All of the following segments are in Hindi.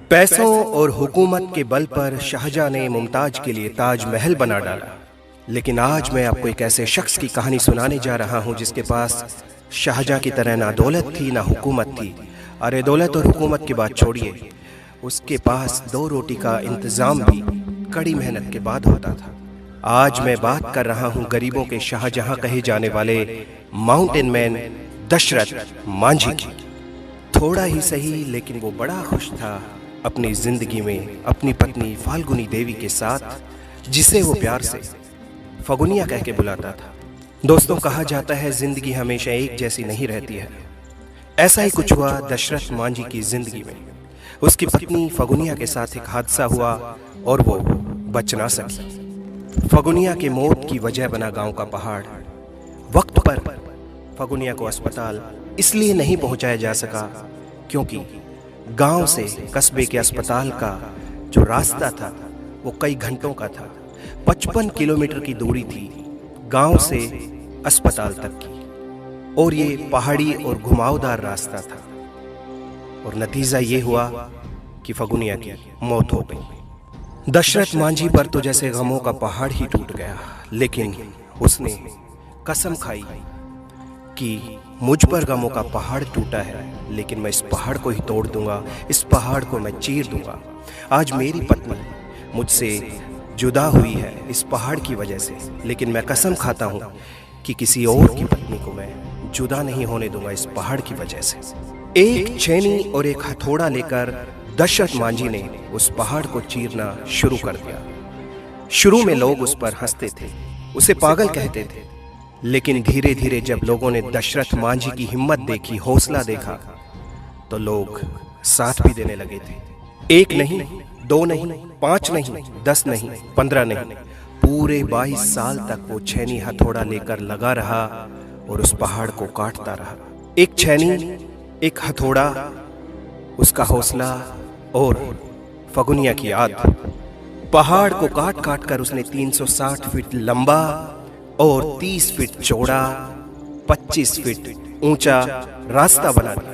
पैसों और हुकूमत के बल पर शाहजहां ने मुमताज के लिए ताजमहल बना डाला। लेकिन आज मैं आपको एक ऐसे शख्स की कहानी सुनाने जा रहा हूं जिसके पास शाहजहां की तरह ना दौलत थी ना हुकूमत थी। अरे दौलत और हुकूमत की बात छोड़िए, उसके पास दो रोटी का इंतज़ाम भी कड़ी मेहनत के बाद होता था। आज मैं बात कर रहा हूं गरीबों के शाहजहां कहे जाने वाले माउंटेन मैन दशरथ मांझी की। थोड़ा ही सही लेकिन वो बड़ा खुश था अपनी जिंदगी में अपनी पत्नी फाल्गुनी देवी के साथ, जिसे वो प्यार से फगुनिया कह के बुलाता था। दोस्तों, कहा जाता है जिंदगी हमेशा एक जैसी नहीं रहती है। ऐसा ही कुछ हुआ दशरथ मांझी की जिंदगी में। उसकी पत्नी फगुनिया के साथ एक हादसा हुआ और वो बच ना सकी। फगुनिया के मौत की वजह बना गांव का पहाड़। वक्त पर फगुनिया को अस्पताल इसलिए नहीं पहुंचाया जा सका क्योंकि गांव से कस्बे के अस्पताल का जो रास्ता था वो कई घंटों का था। 55 किलोमीटर की दूरी थी गांव से अस्पताल तक की, और ये पहाड़ी और घुमावदार रास्ता था। और नतीजा ये हुआ कि फगुनिया की मौत हो गई। दशरथ मांझी पर तो जैसे गमों का पहाड़ ही टूट गया, लेकिन उसने कसम खाई कि मुझ पर गमों का पहाड़ टूटा है, लेकिन मैं इस पहाड़ को ही तोड़ दूंगा, इस पहाड़ को मैं चीर दूंगा। आज मेरी पत्नी मुझसे जुदा हुई है इस पहाड़ की वजह से, लेकिन मैं कसम खाता हूं कि किसी और की पत्नी को मैं जुदा नहीं होने दूंगा इस पहाड़ की वजह से। एक छेनी और एक हथौड़ा लेकर दशरथ मांझी ने उस पहाड़ को चीरना शुरू कर दिया। शुरू में लोग उस पर हंसते थे, उसे पागल कहते थे, लेकिन धीरे धीरे जब लोगों ने दशरथ मांझी की हिम्मत देखी, हौसला देखा, तो लोग साथ भी देने लगे थे। 1 नहीं, 2 नहीं, 5 नहीं, 10 नहीं, 15 नहीं, पूरे 22 साल तक वो छेनी हथौड़ा लेकर लगा रहा और उस पहाड़ को काटता रहा। एक छेनी, एक हथौड़ा, उसका हौसला और फगुनिया की याद। पहाड़ को काट काट कर उसने 360 फीट लंबा और 30 फीट चौड़ा, 25 फीट ऊंचा रास्ता बना दिया।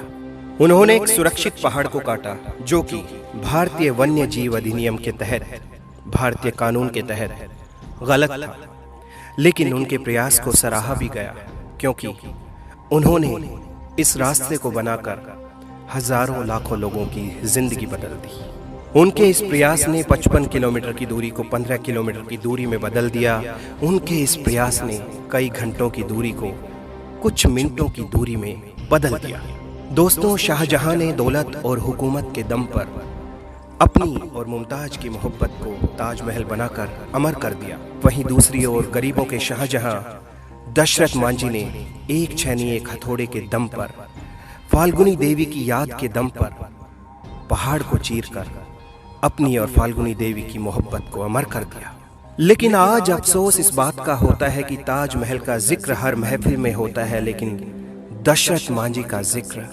उन्होंने एक सुरक्षित पहाड़ को काटा जो कि भारतीय वन्य जीव अधिनियम के तहत, भारतीय कानून के तहत गलत था, लेकिन उनके प्रयास को सराहा भी गया क्योंकि उन्होंने इस रास्ते को बनाकर हजारों लाखों लोगों की जिंदगी बदल दी। उनके इस प्रयास ने 55 किलोमीटर की दूरी को 15 किलोमीटर की दूरी में बदल दिया। उनके इस प्रयास ने कई घंटों की दूरी को कुछ मिनटों की दूरी में बदल दिया। दोस्तों, शाहजहां ने दौलत और हुकूमत के दम पर अपनी और मुमताज की मोहब्बत को ताजमहल बनाकर अमर कर दिया। वहीं दूसरी ओर गरीबों के शाहजहां दशरथ मांझी ने एक छेनी एक हथौड़े के दम पर, फाल्गुनी देवी की याद के दम पर पहाड़ को चीरकर अपनी और फाल्गुनी देवी की मोहब्बत को अमर कर दिया। लेकिन आज अफसोस इस बात का होता है कि ताजमहल का जिक्र हर महफिल में होता है, लेकिन दशरथ मांझी का जिक्र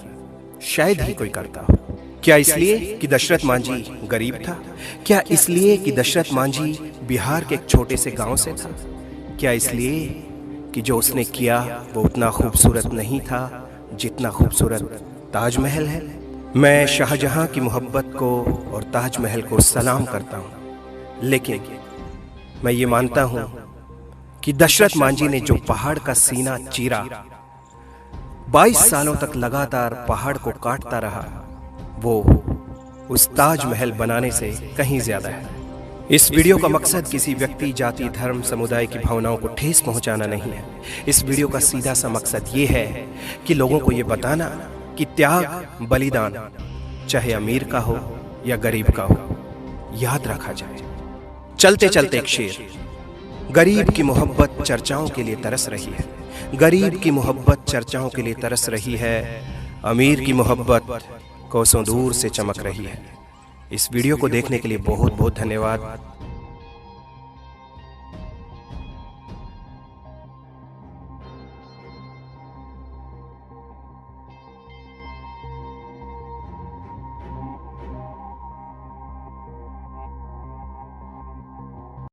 शायद ही कोई करता हो। क्या इसलिए कि दशरथ मांझी गरीब था? क्या इसलिए कि दशरथ मांझी बिहार के एक छोटे से गांव से था? क्या इसलिए कि जो उसने किया वो उतना खूबसूरत नहीं था जितना खूबसूरत ताजमहल है? मैं शाहजहां की मोहब्बत को और ताजमहल को सलाम करता हूं, लेकिन मैं ये मानता हूं कि दशरथ मांझी ने जो पहाड़ का सीना चीरा, 22 सालों तक लगातार पहाड़ को काटता रहा, वो उस ताजमहल बनाने से कहीं ज्यादा है। इस वीडियो का मकसद किसी व्यक्ति, जाति, धर्म, समुदाय की भावनाओं को ठेस पहुंचाना नहीं है। इस वीडियो का सीधा सा मकसद ये है कि लोगों को ये बताना कि त्याग, बलिदान चाहे अमीर का हो या गरीब का हो, याद रखा जाए। चलते चलते एक शेर। गरीब की मोहब्बत चर्चाओं के लिए तरस रही है, गरीब की मोहब्बत चर्चाओं के लिए तरस रही है, अमीर की मोहब्बत कोसों दूर से चमक रही है। इस वीडियो को देखने के लिए बहुत बहुत धन्यवाद।